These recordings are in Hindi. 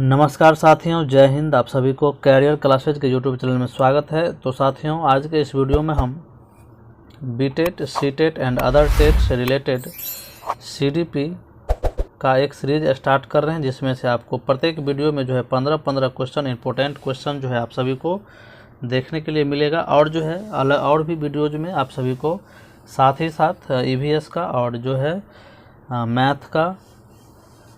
नमस्कार साथियों, जय हिंद। आप सभी को कैरियर क्लासेज के यूट्यूब चैनल में स्वागत है। तो साथियों, आज के इस वीडियो में हम बीटेट, सीटेट एंड अदर टेट से रिलेटेड सीडीपी का एक सीरीज स्टार्ट कर रहे हैं, जिसमें से आपको प्रत्येक वीडियो में जो है 15-15 क्वेश्चन, इंपॉर्टेंट क्वेश्चन जो है आप सभी को देखने के लिए मिलेगा। और जो है और भी वीडियोज में आप सभी को साथ ही साथ ईवीएस का और जो है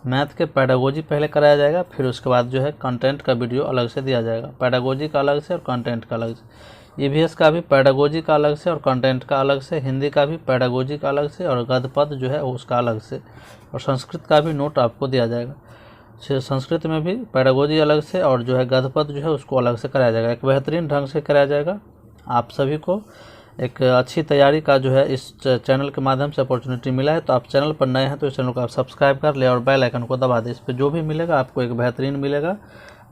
मैथ के पैडागोजी पहले कराया जाएगा, फिर उसके बाद जो है कंटेंट का वीडियो अलग से दिया जाएगा। पैडागोजी का अलग से और कंटेंट का अलग से, ईवीएस का भी पैडागोजी का अलग से और कंटेंट का अलग से, हिंदी का भी पैडागोजी का अलग से और गद्य पद जो है उसका अलग से, और संस्कृत का भी नोट आपको दिया जाएगा। संस्कृत में भी पैडागोजी अलग से और जो है गद्य पद जो है उसको अलग से कराया जाएगा। एक बेहतरीन ढंग से कराया जाएगा। आप सभी को एक अच्छी तैयारी का जो है इस चैनल के माध्यम से अपॉर्चुनिटी मिला है। तो आप चैनल पर नए हैं तो इस चैनल को आप सब्सक्राइब कर ले और बेल आइकन को दबा दें। इस पर जो भी मिलेगा आपको एक बेहतरीन मिलेगा,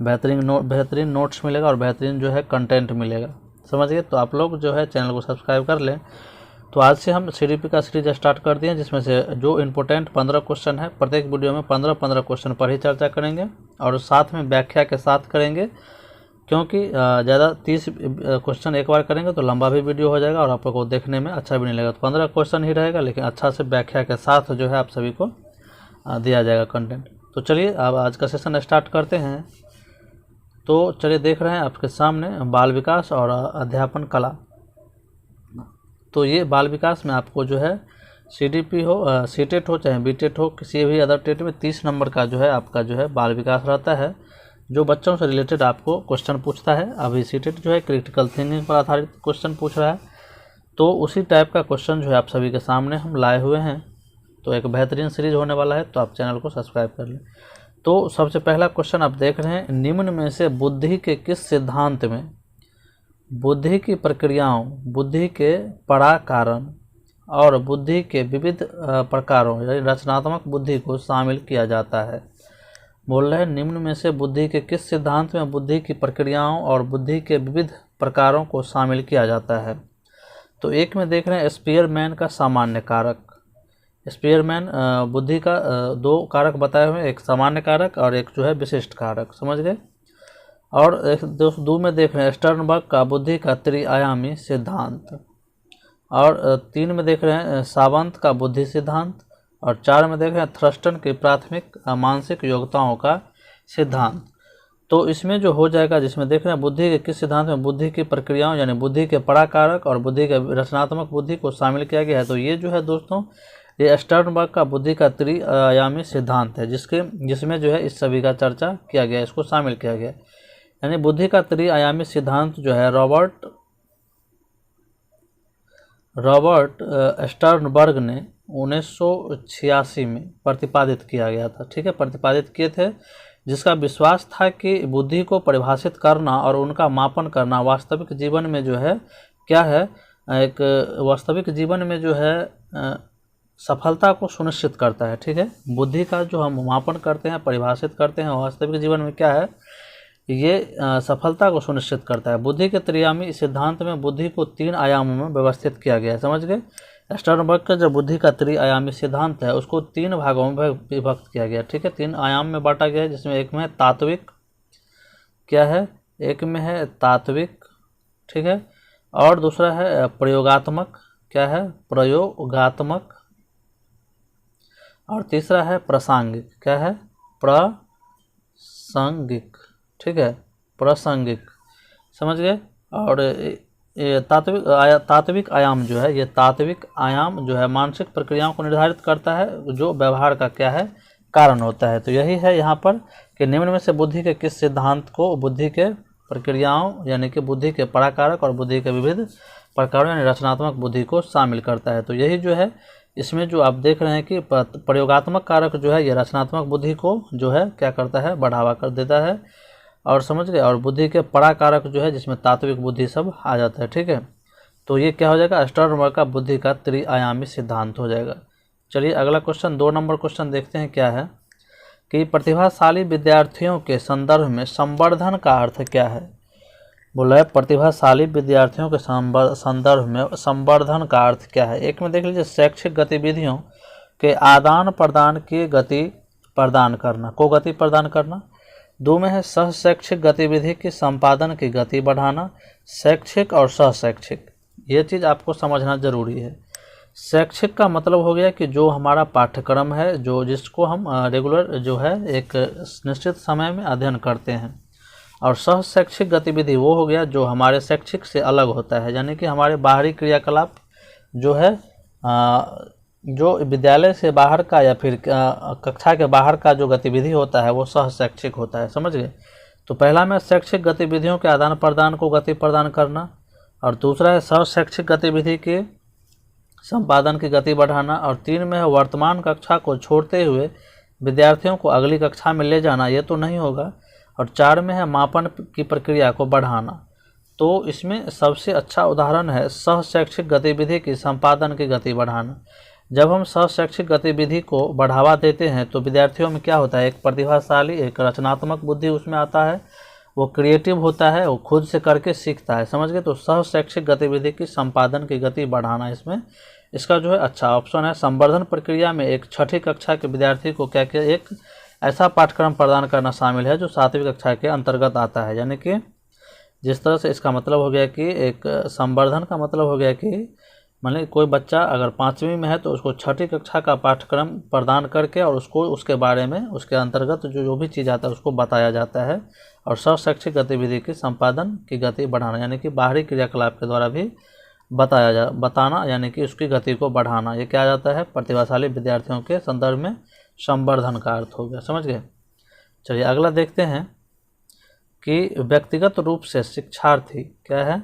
बेहतरीन नोट्स मिलेगा और बेहतरीन जो है कंटेंट मिलेगा। समझिए, तो आप लोग जो है चैनल को सब्सक्राइब कर लें। तो आज से हम सीडीपी का सीरीज स्टार्ट कर दिए, जिसमें से जो इम्पोर्टेंट 15 क्वेश्चन है, प्रत्येक वीडियो में 15-15 क्वेश्चन पर ही चर्चा करेंगे और साथ में व्याख्या के साथ करेंगे, क्योंकि ज़्यादा 30 क्वेश्चन एक बार करेंगे तो लंबा भी वीडियो हो जाएगा और आप लोग को देखने में अच्छा भी नहीं लगेगा। तो 15 क्वेश्चन ही रहेगा, लेकिन अच्छा से व्याख्या के साथ जो है आप सभी को दिया जाएगा कंटेंट। तो चलिए अब आज का सेशन स्टार्ट करते हैं। तो चलिए, देख रहे हैं आपके सामने बाल विकास और अध्यापन कला। तो ये बाल विकास में आपको जो है सीडीपी हो, सीटेट हो चाहे बीटेट हो, किसी भी अदर टेट में 30 नंबर का जो है आपका जो है बाल विकास रहता है, जो बच्चों से रिलेटेड आपको क्वेश्चन पूछता है। अभी सीटेट जो है क्रिटिकल थिंकिंग पर आधारित क्वेश्चन पूछ रहा है, तो उसी टाइप का क्वेश्चन जो है आप सभी के सामने हम लाए हुए हैं। तो एक बेहतरीन सीरीज होने वाला है, तो आप चैनल को सब्सक्राइब कर लें। तो सबसे पहला क्वेश्चन आप देख रहे हैं, निम्न में से बुद्धि के किस सिद्धांत में बुद्धि की प्रक्रियाओं, बुद्धि के पराकारण और बुद्धि के विविध प्रकारों यानी रचनात्मक बुद्धि को शामिल किया जाता है? बोल रहे हैं, निम्न में से बुद्धि के किस सिद्धांत में बुद्धि की प्रक्रियाओं और बुद्धि के विविध प्रकारों को शामिल किया जाता है? तो एक में देख रहे हैं स्पीयरमैन का सामान्य कारक। स्पीयरमैन बुद्धि का दो कारक बताए हुए हैं, एक सामान्य कारक और एक जो है विशिष्ट कारक। समझ गए। और एक दो में देख रहे हैं स्टर्नबर्ग का बुद्धि का त्रिआयामी सिद्धांत। और 3 में देख रहे हैं सावंत का बुद्धि सिद्धांत। और 4 में देख रहे हैं थ्रस्टन की प्राथमिक मानसिक योग्यताओं का सिद्धांत। तो इसमें जो हो जाएगा, जिसमें देख रहे हैं बुद्धि के किस सिद्धांत में बुद्धि की प्रक्रियाओं यानी बुद्धि के पराकारक और बुद्धि के रचनात्मक बुद्धि को शामिल किया गया है, तो ये जो है दोस्तों, ये स्टर्नबर्ग का बुद्धि का त्रिआयामी सिद्धांत है, जिसमें जो है इस सभी का चर्चा किया गया, इसको शामिल किया गया। यानी बुद्धि का त्रिआयामी सिद्धांत जो है रॉबर्ट स्टर्नबर्ग ने 1986 में प्रतिपादित किया गया था। ठीक है, प्रतिपादित किए थे, जिसका विश्वास था कि बुद्धि को परिभाषित करना और उनका मापन करना वास्तविक जीवन में जो है क्या है, एक वास्तविक जीवन में जो है सफलता को सुनिश्चित करता है। ठीक है, बुद्धि का जो हम मापन करते हैं, परिभाषित करते हैं, वास्तविक जीवन में क्या है, ये सफलता को सुनिश्चित करता है। बुद्धि के त्रिआयामी सिद्धांत में बुद्धि को 3 आयामों में व्यवस्थित किया गया है। समझ गए। स्टर्नबर्ग का जो बुद्धि का त्रिआयामी सिद्धांत है, उसको 3 भागों में विभक्त किया गया। ठीक है, 3 आयाम में बांटा गया है, जिसमें एक में तात्विक क्या है, एक में है तात्विक, ठीक है, और दूसरा है प्रयोगात्मक, क्या है, प्रयोगात्मक, और तीसरा है प्रासंगिक, क्या है, प्रासंगिक। ठीक है, प्रासंगिक। समझ गए। और ये तात्विक आयाम जो है, ये तात्विक आयाम जो है मानसिक प्रक्रियाओं को निर्धारित करता है, जो व्यवहार का क्या है, कारण होता है। तो यही है यहाँ पर कि निम्न में से बुद्धि के किस सिद्धांत को बुद्धि के प्रक्रियाओं यानी कि बुद्धि के पराकारक और बुद्धि के विविध प्रकारों यानी रचनात्मक बुद्धि को शामिल करता है। तो यही जो है इसमें जो आप देख रहे हैं कि प्रयोगात्मक कारक जो है ये रचनात्मक बुद्धि को जो है क्या करता है, बढ़ावा कर देता है। और समझ गए। और बुद्धि के पराकारक जो है, जिसमें तात्विक बुद्धि सब आ जाता है। ठीक है, तो ये क्या हो जाएगा, स्टर्नबर्ग का बुद्धि का त्रिआयामी सिद्धांत हो जाएगा। चलिए अगला क्वेश्चन, 2 नंबर क्वेश्चन देखते हैं क्या है कि प्रतिभाशाली विद्यार्थियों के संदर्भ में संवर्धन का अर्थ क्या है। बोला है प्रतिभाशाली विद्यार्थियों के संदर्भ में संवर्धन का अर्थ क्या है। एक में देख लीजिए, शैक्षिक गतिविधियों के आदान प्रदान की गति प्रदान करना, को गति प्रदान करना। 2 में है सह शैक्षिक गतिविधि की संपादन की गति बढ़ाना। शैक्षिक और सह शैक्षिक, ये चीज़ आपको समझना जरूरी है। शैक्षिक का मतलब हो गया कि जो हमारा पाठ्यक्रम है, जो जिसको हम रेगुलर जो है एक निश्चित समय में अध्ययन करते हैं। और सह शैक्षिक गतिविधि वो हो गया जो हमारे शैक्षिक से अलग होता है, यानी कि हमारे बाहरी क्रियाकलाप जो है जो विद्यालय से बाहर का या फिर कक्षा के बाहर का जो गतिविधि होता है वो सह शैक्षिक होता है, समझ गए। तो पहला में शैक्षिक गतिविधियों के आदान प्रदान को गति प्रदान करना, और दूसरा है सह शैक्षिक गतिविधि के संपादन की गति बढ़ाना, और 3 में है वर्तमान कक्षा को छोड़ते हुए विद्यार्थियों को अगली कक्षा में ले जाना, ये तो नहीं होगा। और 4 में है मापन की प्रक्रिया को बढ़ाना। तो इसमें सबसे अच्छा उदाहरण है सह शैक्षिक गतिविधि की संपादन की गति बढ़ाना। जब हम सह शैक्षिक गतिविधि को बढ़ावा देते हैं तो विद्यार्थियों में क्या होता है, एक प्रतिभाशाली, एक रचनात्मक बुद्धि उसमें आता है, वो क्रिएटिव होता है, वो खुद से करके सीखता है, समझ गए। तो सह शैक्षिक गतिविधि की संपादन की गति बढ़ाना, इसमें इसका जो है अच्छा ऑप्शन है। संवर्धन प्रक्रिया में एक 6ठी कक्षा के विद्यार्थी को क्या क्या एक ऐसा पाठ्यक्रम प्रदान करना शामिल है जो 7वीं कक्षा के अंतर्गत आता है। यानी कि जिस तरह से इसका मतलब हो गया कि एक संवर्धन का मतलब हो गया कि मान कोई बच्चा अगर 5वीं में है तो उसको 6ठी कक्षा का पाठ्यक्रम प्रदान करके और उसको उसके बारे में उसके अंतर्गत जो भी चीज़ आता है उसको बताया जाता है। और सह शैक्षिक गतिविधि की संपादन की गति बढ़ाना, यानी कि बाहरी क्रियाकलाप के द्वारा भी बताना, यानी कि उसकी गति को बढ़ाना, ये क्या जाता है, प्रतिभाशाली विद्यार्थियों के संदर्भ में संवर्धन का अर्थ हो गया, समझ गए। चलिए अगला देखते हैं कि व्यक्तिगत रूप से शिक्षार्थी क्या है,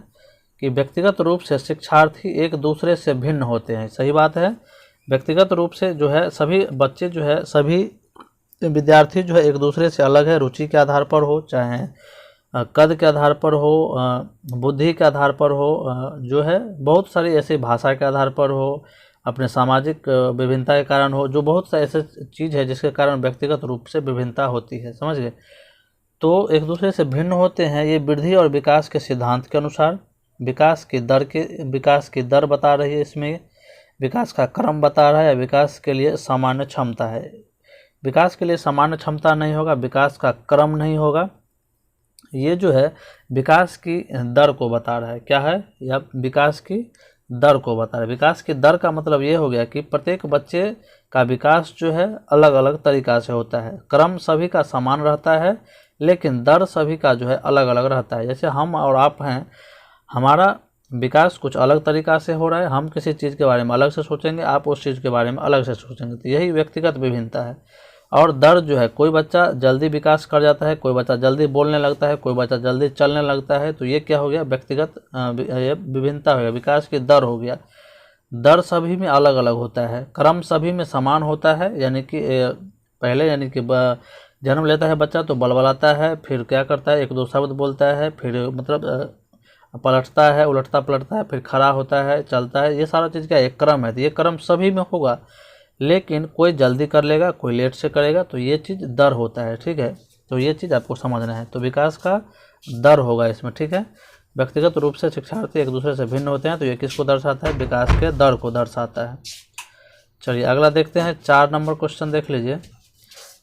कि व्यक्तिगत रूप से शिक्षार्थी एक दूसरे से भिन्न होते हैं। सही बात है, व्यक्तिगत रूप से जो है सभी बच्चे जो है सभी विद्यार्थी जो है एक दूसरे से अलग है, रुचि के आधार पर हो, चाहे कद के आधार पर हो, बुद्धि के आधार पर हो, जो है बहुत सारी ऐसी भाषा के आधार पर हो, अपने सामाजिक विभिन्नता के कारण हो, जो बहुत सा ऐसे चीज़ है जिसके कारण व्यक्तिगत रूप से विभिन्नता होती है, समझ गए। तो एक दूसरे से भिन्न होते हैं, ये वृद्धि और विकास के सिद्धांत के अनुसार विकास की दर बता रही है, इसमें विकास का क्रम बता रहा है, विकास के लिए सामान्य क्षमता है। विकास के लिए सामान्य क्षमता नहीं होगा, विकास का क्रम नहीं होगा, ये जो है विकास की दर को बता रहा है। क्या है, या विकास की दर को बता रहा है। विकास की दर का मतलब ये हो गया कि प्रत्येक बच्चे का विकास जो है अलग अलग तरीक़ा से होता है। क्रम सभी का समान रहता है लेकिन दर सभी का जो है अलग अलग रहता है। जैसे हम और आप हैं, हमारा विकास कुछ अलग तरीक़ा से हो रहा है, हम किसी चीज़ के बारे में अलग से सोचेंगे, आप उस चीज़ के बारे में अलग से सोचेंगे, तो यही व्यक्तिगत विभिन्नता है। और दर जो है, कोई बच्चा जल्दी विकास कर जाता है, कोई बच्चा जल्दी बोलने लगता है, कोई बच्चा जल्दी चलने लगता है, तो ये क्या हो गया, व्यक्तिगत विभिन्नता हो गया, विकास की दर हो गया। दर सभी में अलग अलग होता है, क्रम सभी में समान होता है, यानी कि पहले यानी कि जन्म लेता है बच्चा तो बलबलाता है, फिर क्या करता है, एक दो शब्द बोलता है, फिर मतलब पलटता है, उलटता पलटता है, फिर खड़ा होता है, चलता है, ये सारा चीज़ क्या एक क्रम है। तो ये क्रम सभी में होगा, लेकिन कोई जल्दी कर लेगा, कोई लेट से करेगा, तो ये चीज़ दर होता है, ठीक है। तो ये चीज़ आपको समझना है। तो विकास का दर होगा इसमें, ठीक है। व्यक्तिगत रूप से शिक्षार्थी एक दूसरे से भिन्न होते हैं, तो ये किसको दर्शाता है, विकास के दर को दर्शाता है। चलिए अगला देखते हैं, 4 नंबर क्वेश्चन देख लीजिए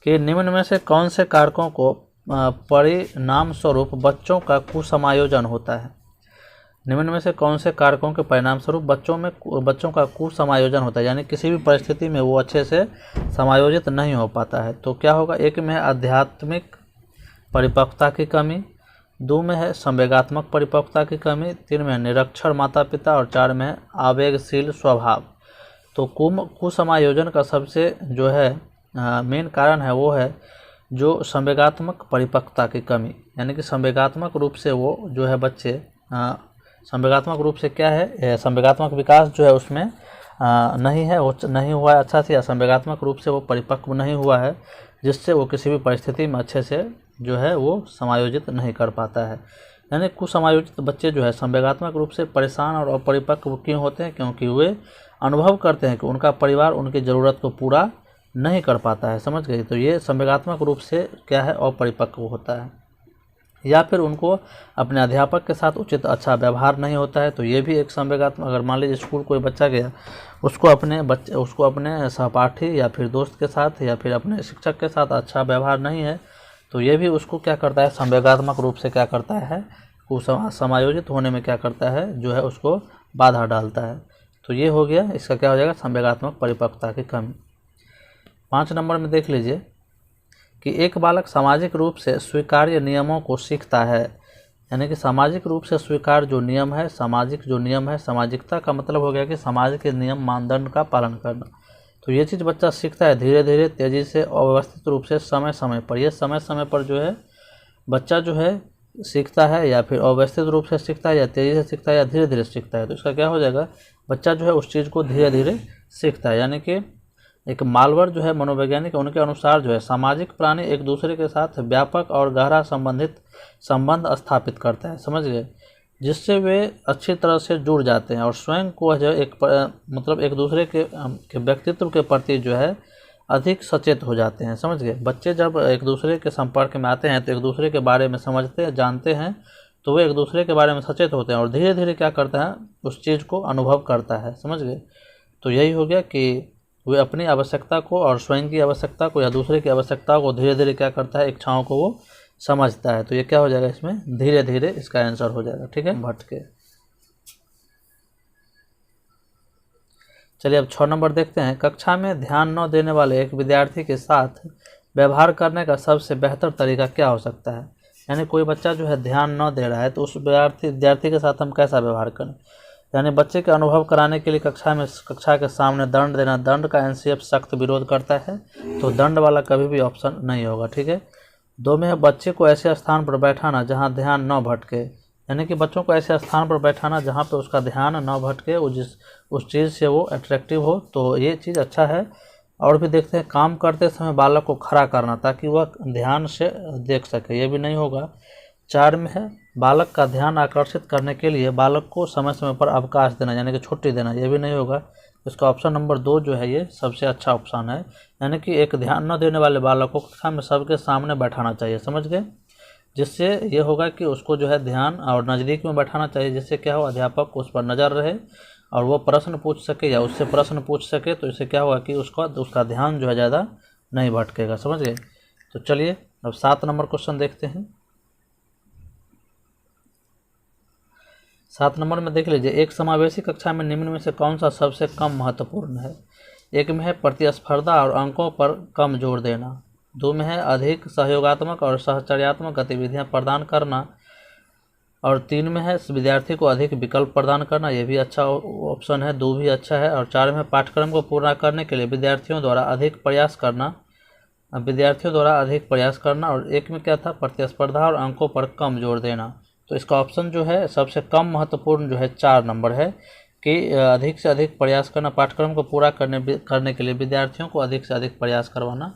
कि निम्न में से कौन से कारकों को परिणाम स्वरूप बच्चों का कुसमायोजन होता है। निम्न में से कौन से कारकों के परिणाम स्वरूप बच्चों का कुसमायोजन होता है, यानी किसी भी परिस्थिति में वो अच्छे से समायोजित नहीं हो पाता है। तो क्या होगा, एक में है आध्यात्मिक परिपक्वता की कमी, 2 में है संवेगात्मक परिपक्वता की कमी, 3 में है निरक्षर माता पिता, और 4 में है आवेगशील स्वभाव। तो कुसमायोजन का सबसे जो है मेन कारण है वो है जो संवेगात्मक परिपक्वता की कमी, यानी कि संवेगात्मक रूप से वो जो है बच्चे संवेगात्मक रूप से क्या है, संवेगात्मक विकास जो है उसमें नहीं है, वो नहीं हुआ है अच्छा से, या संवेगात्मक रूप से वो परिपक्व नहीं हुआ है, जिससे वो किसी भी परिस्थिति में अच्छे से जो है वो समायोजित नहीं कर पाता है। यानी कुसमायोजित बच्चे जो है संवेगात्मक रूप से परेशान और अपरिपक्व क्यों होते हैं, क्योंकि वे अनुभव करते हैं कि उनका परिवार उनकी ज़रूरत को पूरा नहीं कर पाता है, समझ गए। तो ये संवेगात्मक रूप से क्या है, अपरिपक्व होता है। या फिर उनको अपने अध्यापक के साथ उचित अच्छा व्यवहार नहीं होता है, तो ये भी एक संवेगात्मक। अगर मान लीजिए स्कूल कोई बच्चा गया, उसको अपने सहपाठी या फिर दोस्त के साथ या फिर अपने शिक्षक के साथ अच्छा व्यवहार नहीं है, तो ये भी उसको क्या करता है, संवेगात्मक रूप से क्या करता है, समायोजित होने में क्या करता है, जो है उसको बाधा डालता है। तो ये हो गया, इसका क्या हो जाएगा, संवेगात्मक परिपक्वता की कमी। 5 नंबर में देख लीजिए कि एक बालक सामाजिक रूप से स्वीकार्य नियमों को सीखता है। यानी कि सामाजिक रूप से स्वीकार जो नियम है, सामाजिक जो नियम है, सामाजिकता का मतलब हो गया कि समाज के नियम मानदंड का पालन करना। तो ये चीज़ बच्चा सीखता है धीरे धीरे, तेज़ी से, अव्यवस्थित रूप से, समय समय पर। ये समय समय पर जो है बच्चा जो है सीखता है, या फिर अव्यवस्थित रूप से सीखता है, या तेज़ी से सीखता है, या धीरे धीरे सीखता है। तो इसका क्या हो जाएगा, बच्चा जो है उस चीज़ को धीरे धीरे सीखता है। यानी कि एक मालवर जो है मनोवैज्ञानिक, उनके अनुसार जो है सामाजिक प्राणी एक दूसरे के साथ व्यापक और गहरा संबंध स्थापित करते हैं, समझ गए, जिससे वे अच्छी तरह से जुड़ जाते हैं और स्वयं को जो मतलब एक दूसरे के व्यक्तित्व के प्रति जो है अधिक सचेत हो जाते हैं, समझ गए। बच्चे जब एक दूसरे के संपर्क में आते हैं तो एक दूसरे के बारे में समझते हैं, जानते हैं, तो वे एक दूसरे के बारे में सचेत होते हैं और धीरे धीरे क्या करता है, उस चीज़ को अनुभव करता है, समझ गए। तो यही हो गया कि वे अपनी आवश्यकता को और स्वयं की आवश्यकता को या दूसरे की आवश्यकता को धीरे धीरे क्या करता है, इच्छाओं को वो समझता है। तो ये क्या हो जाएगा, इसमें धीरे धीरे इसका आंसर हो जाएगा, ठीक है, भटके। चलिए अब 6 नंबर देखते हैं। कक्षा में ध्यान न देने वाले एक विद्यार्थी के साथ व्यवहार करने का सबसे बेहतर तरीका क्या हो सकता है। यानी कोई बच्चा जो है ध्यान न दे रहा है तो उस विद्यार्थी के साथ हम कैसा व्यवहार करें। यानी बच्चे के अनुभव कराने के लिए कक्षा के सामने दंड देना, दंड का एनसीएफ सख्त विरोध करता है, तो दंड वाला कभी भी ऑप्शन नहीं होगा, ठीक है। 2 में है बच्चे को ऐसे स्थान पर बैठाना जहां ध्यान न भटके। यानी कि बच्चों को ऐसे स्थान पर बैठाना जहां पे उसका ध्यान न भटके, उस चीज़ से वो अट्रैक्टिव हो, तो ये चीज़ अच्छा है। और भी देखते हैं, काम करते समय बालक को खड़ा करना ताकि वह ध्यान से देख सके, ये भी नहीं होगा। 4 में है बालक का ध्यान आकर्षित करने के लिए बालक को समय समय पर अवकाश देना, यानी कि छुट्टी देना, ये भी नहीं होगा। इसका ऑप्शन नंबर 2 जो है ये सबसे अच्छा ऑप्शन है। यानी कि एक ध्यान न देने वाले बालक को कक्षा में सबके सामने बैठाना चाहिए, समझ गए, जिससे ये होगा कि उसको जो है ध्यान और नज़दीक में बैठाना चाहिए, जिससे क्या हो, अध्यापक को उस पर नज़र रहे और वो प्रश्न पूछ सके या उससे प्रश्न पूछ सके। तो इससे क्या होगा कि उसका ध्यान जो है ज़्यादा नहीं भटकेगा, समझ गए। तो चलिए अब 7 नंबर क्वेश्चन देखते हैं। 7 नंबर में देख लीजिए, एक समावेशी कक्षा में निम्न में से कौन सा सबसे कम महत्वपूर्ण है। 1 में है प्रतिस्पर्धा और अंकों पर कम जोर देना। 2 में है अधिक सहयोगात्मक और सहचर्यात्मक गतिविधियां प्रदान करना। और 3 में है विद्यार्थी को अधिक विकल्प प्रदान करना, ये भी अच्छा ऑप्शन है, 2 भी अच्छा है। और 4 में पाठ्यक्रम को पूरा करने के लिए विद्यार्थियों द्वारा अधिक प्रयास करना। और 1 में क्या था, प्रतिस्पर्धा और अंकों पर कम जोर देना। तो इसका ऑप्शन जो है सबसे कम महत्वपूर्ण जो है 4 नंबर है कि अधिक से अधिक प्रयास करना, पाठ्यक्रम को पूरा करने के लिए विद्यार्थियों को अधिक से अधिक प्रयास करवाना।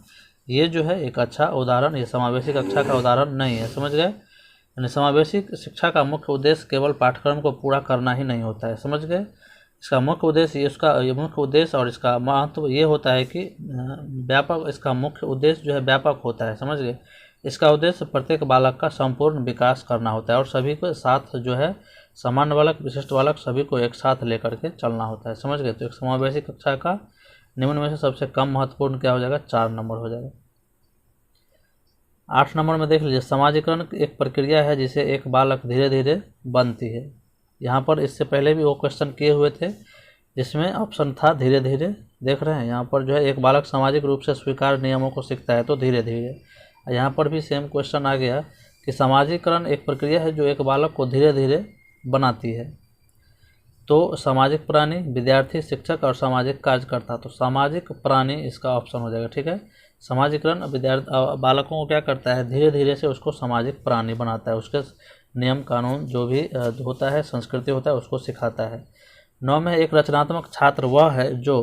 ये जो है एक अच्छा उदाहरण, ये समावेशी कक्षा का उदाहरण नहीं है, समझ गए। यानी समावेशी शिक्षा का मुख्य उद्देश्य केवल पाठ्यक्रम को पूरा करना ही नहीं होता है, समझ गए। इसका मुख्य उद्देश्य ये मुख्य उद्देश्य और इसका महत्व ये होता है कि व्यापक, इसका मुख्य उद्देश्य जो है व्यापक होता है, समझ गए। इसका उद्देश्य प्रत्येक बालक का संपूर्ण विकास करना होता है और सभी को साथ जो है, सामान्य बालक, विशिष्ट बालक, सभी को एक साथ लेकर के चलना होता है, समझ गए। तो एक समावेशी कक्षा का निम्न में से सबसे कम महत्वपूर्ण क्या हो जाएगा, 4 नंबर हो जाएगा। 8 नंबर में देख लीजिए, समाजीकरण एक प्रक्रिया है जिसे एक बालक धीरे धीरे बनती है। यहाँ पर इससे पहले भी वो क्वेश्चन किए हुए थे जिसमें ऑप्शन था धीरे धीरे, देख रहे हैं। यहाँ पर जो है एक बालक सामाजिक रूप से स्वीकार नियमों को सीखता है तो धीरे धीरे। यहाँ पर भी सेम क्वेश्चन आ गया कि समाजीकरण एक प्रक्रिया है जो एक बालक को धीरे धीरे बनाती है। तो सामाजिक प्राणी, विद्यार्थी, शिक्षक और सामाजिक कार्यकर्ता, तो सामाजिक प्राणी इसका ऑप्शन हो जाएगा, ठीक है। समाजीकरण बालकों को क्या करता है, धीरे धीरे से उसको सामाजिक प्राणी बनाता है, उसके नियम कानून जो भी होता है, संस्कृति होता है, उसको सिखाता है। 9 में एक रचनात्मक छात्र वह है जो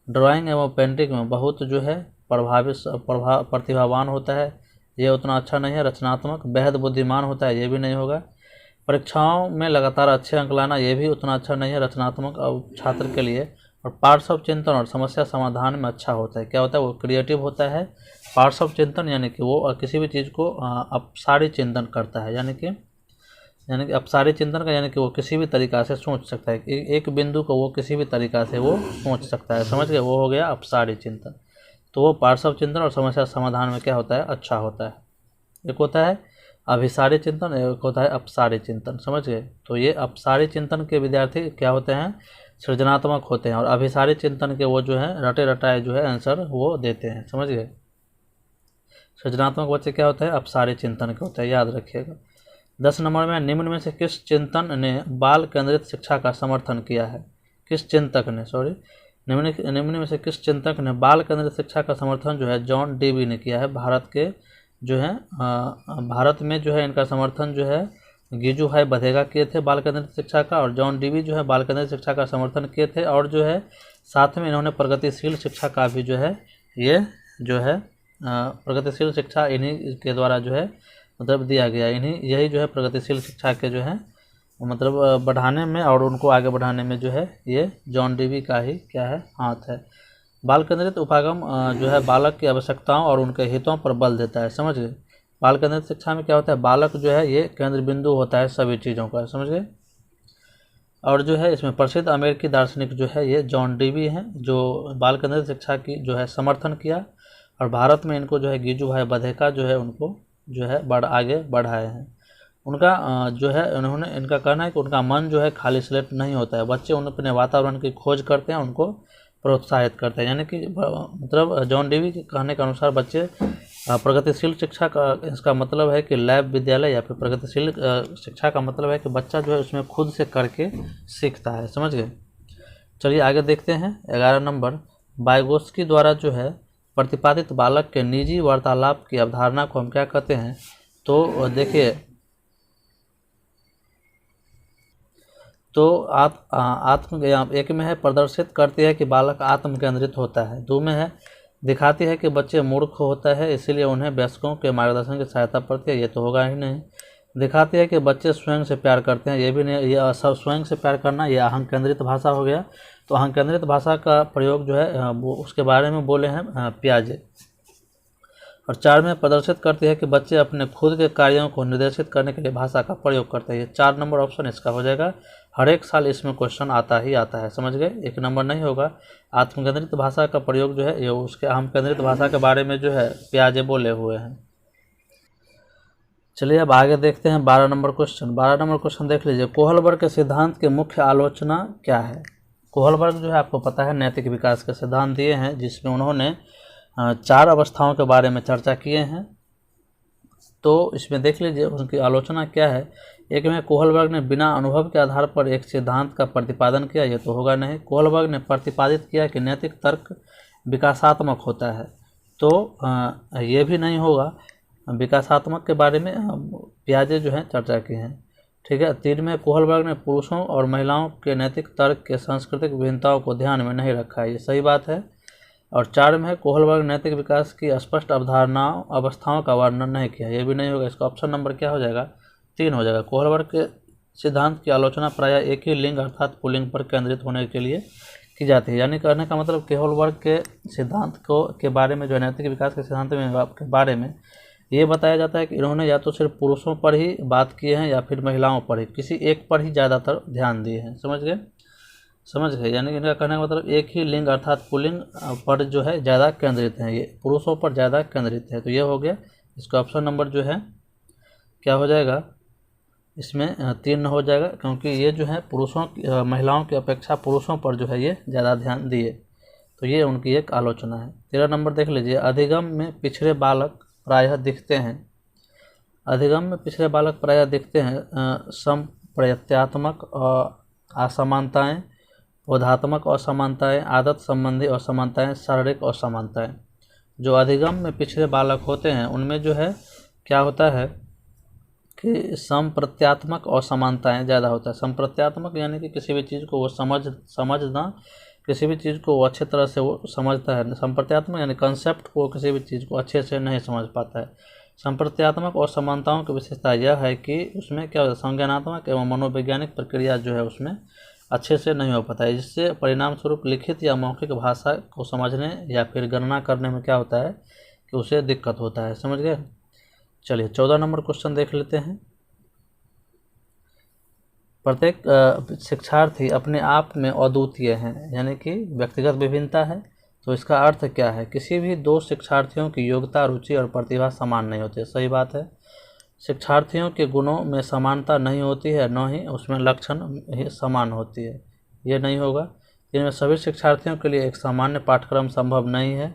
ड्राइंग एवं पेंटिंग में बहुत जो है प्रतिभावान होता है, ये उतना अच्छा नहीं है। रचनात्मक, बेहद बुद्धिमान होता है, ये भी नहीं होगा। परीक्षाओं में लगातार अच्छे अंक लाना, ये भी उतना अच्छा नहीं है रचनात्मक छात्र के लिए। और पार्श्व चिंतन और समस्या समाधान में अच्छा होता है, क्या होता है, वो क्रिएटिव होता है। पार्श्व चिंतन यानी कि वो किसी भी चीज़ को अपसारी चिंतन करता है, यानी कि अपसारी चिंतन का यानी कि वो किसी भी तरीक़ा से सोच सकता है, एक बिंदु को वो किसी भी तरीक़ा से वो सोच सकता है, समझ गए, वो हो गया अपसारी चिंतन। तो वो पार्श्व चिंतन और समस्या समाधान में क्या होता है, अच्छा होता है। एक होता है अभिसारी चिंतन, एक होता है अपसारी चिंतन, समझ गए। तो ये अपसारी चिंतन के विद्यार्थी क्या होते हैं, सृजनात्मक होते हैं, और अभिसारी चिंतन के वो जो है रटे रटाए जो है आंसर वो देते हैं, समझ गए। सृजनात्मक बच्चे क्या होते हैं, अपसारी चिंतन के होते हैं, याद रखिएगा। 10 नंबर में निम्न में से किस चिंतन ने बाल केंद्रित शिक्षा का समर्थन किया है, किस चिंतक ने, सॉरी, निम्न में से किस चिंतक ने बाल केंद्रित शिक्षा का समर्थन जो है जॉन डीवी ने किया है। भारत के जो है भारत में जो है इनका समर्थन जो है गिजुभाई बधेगा किए थे बाल केंद्रित शिक्षा का, और जॉन डीवी जो है बाल केंद्रित शिक्षा का समर्थन किए थे, और जो है साथ में इन्होंने प्रगतिशील शिक्षा का भी जो है ये जो है प्रगतिशील शिक्षा इन्हीं के द्वारा जो है मतलब दिया गया, इन्हीं यही जो है प्रगतिशील शिक्षा के जो है मतलब बढ़ाने में और उनको आगे बढ़ाने में जो है ये जॉन डीवी का ही क्या है हाथ है। बाल केंद्रित उपागम जो है बालक की आवश्यकताओं और उनके हितों पर बल देता है, समझ गए। बाल केंद्रित शिक्षा में क्या होता है, बालक जो है ये केंद्र बिंदु होता है सभी चीज़ों का, समझ गए। और जो है इसमें प्रसिद्ध अमेरिकी दार्शनिक जो है ये जॉन डीवी हैं, जो बाल केंद्रित शिक्षा की जो है समर्थन किया, और भारत में इनको जो है गिजुभाई बधेका जो है उनको जो है आगे बढ़ाए हैं। उनका जो है उन्होंने इनका कहना है कि उनका मन जो है खाली स्लेट नहीं होता है, बच्चे उन अपने वातावरण की खोज करते हैं, उनको प्रोत्साहित करते हैं, यानी कि मतलब जॉन डीवी के कहने के अनुसार बच्चे प्रगतिशील शिक्षा का इसका मतलब है कि लैब विद्यालय या फिर प्रगतिशील शिक्षा का मतलब है कि बच्चा जो है उसमें खुद से करके सीखता है, समझ गए। चलिए आगे देखते हैं 11 नंबर, वाइगोत्स्की द्वारा जो है प्रतिपादित बालक के निजी वार्तालाप की अवधारणा को हम क्या कहते हैं। तो देखिए, तो आत्म एक में है प्रदर्शित करती है कि बालक आत्म केंद्रित होता है, दो में है दिखाती है कि बच्चे मूर्ख होता है इसलिए उन्हें वयस्कों के मार्गदर्शन की सहायता पड़ती है, ये तो होगा ही नहीं। दिखाती है कि बच्चे स्वयं से प्यार करते हैं, ये भी नहीं, ये सब स्वयं से प्यार करना ये अहं केंद्रित भाषा हो गया। तो अहं केंद्रित भाषा का प्रयोग जो है वो उसके बारे में बोले हैं पियाजे। और 4 में प्रदर्शित करती है कि बच्चे अपने खुद के कार्यों को निर्देशित करने के लिए भाषा का प्रयोग करते हैं, ये 4 नंबर ऑप्शन इसका हो जाएगा। हर एक साल इसमें क्वेश्चन आता ही आता है, समझ गए, 1 नंबर नहीं होगा। आत्मकेंद्रित भाषा का प्रयोग जो है ये उसके अहम केंद्रित भाषा के बारे में जो है पियाजे बोले हुए हैं। चलिए अब आगे देखते हैं 12 नंबर क्वेश्चन। 12 नंबर क्वेश्चन देख लीजिए, कोहलबर्ग के सिद्धांत के मुख्य आलोचना क्या है। कोहलबर्ग जो है आपको पता है नैतिक विकास के सिद्धांत दिए हैं, जिसमें उन्होंने 4 अवस्थाओं के बारे में चर्चा किए हैं। तो इसमें देख लीजिए उनकी आलोचना क्या है। एक में कोहलबर्ग ने बिना अनुभव के आधार पर एक सिद्धांत का प्रतिपादन किया, ये तो होगा नहीं। कोहलबर्ग ने प्रतिपादित किया कि नैतिक तर्क विकासात्मक होता है, तो ये भी नहीं होगा। विकासात्मक के बारे में पियाजे जो है चर्चा की हैं, ठीक है। 3 में कोहलबर्ग ने पुरुषों और महिलाओं के नैतिक तर्क के सांस्कृतिक विभिन्नताओं को ध्यान में नहीं रखा है, ये सही बात है। और 4 में कोहलबर्ग नैतिक विकास की स्पष्ट अवधारणाओं अवस्थाओं का वर्णन नहीं किया, ये भी नहीं होगा। इसका ऑप्शन नंबर क्या हो जाएगा, 3 हो जाएगा। कोहलबर्ग के सिद्धांत की आलोचना प्रायः एक ही लिंग अर्थात पुल्लिंग पर केंद्रित होने के लिए की जाती है, यानी कहने का मतलब कोहलबर्ग के सिद्धांत के बारे में जो नैतिक विकास के सिद्धांत के बारे में ये बताया जाता है कि इन्होंने या तो सिर्फ पुरुषों पर ही बात किए हैं या फिर महिलाओं पर ही, किसी एक पर ही ज़्यादातर ध्यान दिए हैं, समझ गए। यानी इनका कहने का मतलब एक ही लिंग अर्थात पुल्लिंग पर जो है ज़्यादा केंद्रित हैं, ये पुरुषों पर ज़्यादा केंद्रित है, तो ये हो गया। इसका ऑप्शन नंबर जो है क्या हो जाएगा, इसमें 3 हो जाएगा, क्योंकि ये जो है महिलाओं की अपेक्षा पुरुषों पर जो है ये ज़्यादा ध्यान दिए, तो ये उनकी एक आलोचना है। 13 नंबर देख लीजिए, अधिगम में पिछड़े बालक प्रायः दिखते हैं। अधिगम में पिछड़े बालक प्रायः दिखते हैं संप्रत्यात्मक असमानताएं, बोधात्मक असमानताएं, आदत संबंधी असमानताएं, शारीरिक असमानताएं। जो अधिगम में पिछड़े बालक होते हैं उनमें जो है क्या होता है कि संप्रत्यात्मक असमानताएं ज़्यादा होता है। संप्रत्यात्मक यानी कि किसी भी चीज़ को वो समझना, किसी भी चीज़ को वो अच्छे तरह से वो समझता है। संप्रत्यात्मक यानी कंसेप्ट को किसी भी चीज़ को अच्छे से नहीं समझ पाता है। संप्रत्यात्मक और समानताओं की विशेषता यह है कि उसमें क्या होता है, संज्ञानात्मक एवं मनोवैज्ञानिक प्रक्रिया जो है उसमें अच्छे से नहीं हो पाता है, जिससे परिणाम स्वरूप लिखित या मौखिक भाषा को समझने या फिर गणना करने में क्या होता है कि उसे दिक्कत होता है, समझ गए। चलिए 14 नंबर क्वेश्चन देख लेते हैं। प्रत्येक शिक्षार्थी अपने आप में अद्वितीय हैं, यानी कि व्यक्तिगत विभिन्नता है, तो इसका अर्थ क्या है, किसी भी दो शिक्षार्थियों की योग्यता, रुचि और प्रतिभा समान नहीं होती है। सही बात है। शिक्षार्थियों के गुणों में समानता नहीं होती है, न ही उसमें लक्षण ही समान होती है, ये नहीं होगा। इनमें सभी शिक्षार्थियों के लिए एक सामान्य पाठ्यक्रम संभव नहीं है।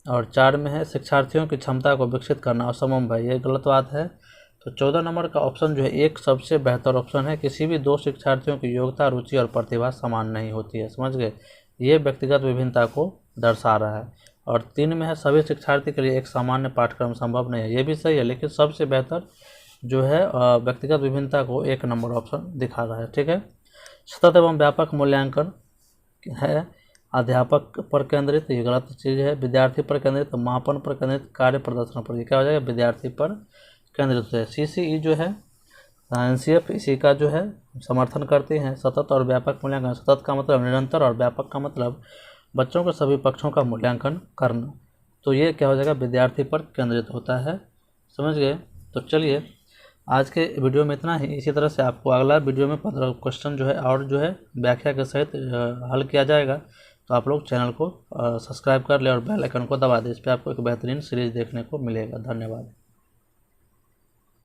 और 4 में है शिक्षार्थियों की क्षमता को विकसित करना असंभव है, ये गलत बात है। तो 14 नंबर का ऑप्शन जो है एक सबसे बेहतर ऑप्शन है, किसी भी दो शिक्षार्थियों की योग्यता, रुचि और प्रतिभा समान नहीं होती है। समझ गए, ये व्यक्तिगत विभिन्नता को दर्शा रहा है। और 3 में है सभी शिक्षार्थी के लिए एक सामान्य पाठ्यक्रम संभव नहीं है, ये भी सही है, लेकिन सबसे बेहतर जो है व्यक्तिगत विभिन्नता को 1 नंबर ऑप्शन दिखा रहा है। ठीक है। सतत एवं व्यापक मूल्यांकन है अध्यापक पर केंद्रित, ये गलत चीज़ है। विद्यार्थी पर केंद्रित, मापन पर केंद्रित, कार्य प्रदर्शन पर, ये क्या हो जाएगा, विद्यार्थी पर केंद्रित है। CCE जो है NCF इसी का जो है समर्थन करती हैं। सतत और व्यापक मूल्यांकन, सतत का मतलब निरंतर और व्यापक का मतलब बच्चों के सभी पक्षों का मूल्यांकन करना। तो ये क्या हो जाएगा, विद्यार्थी पर केंद्रित होता है। समझ गए। तो चलिए आज के वीडियो में इतना ही। इसी तरह से आपको अगला वीडियो में 15 क्वेश्चन जो है और जो है व्याख्या के सहित हल किया जाएगा। तो आप लोग चैनल को सब्सक्राइब कर ले और बेल आइकन को दबा दें, इस पर आपको एक बेहतरीन सीरीज देखने को मिलेगा। धन्यवाद।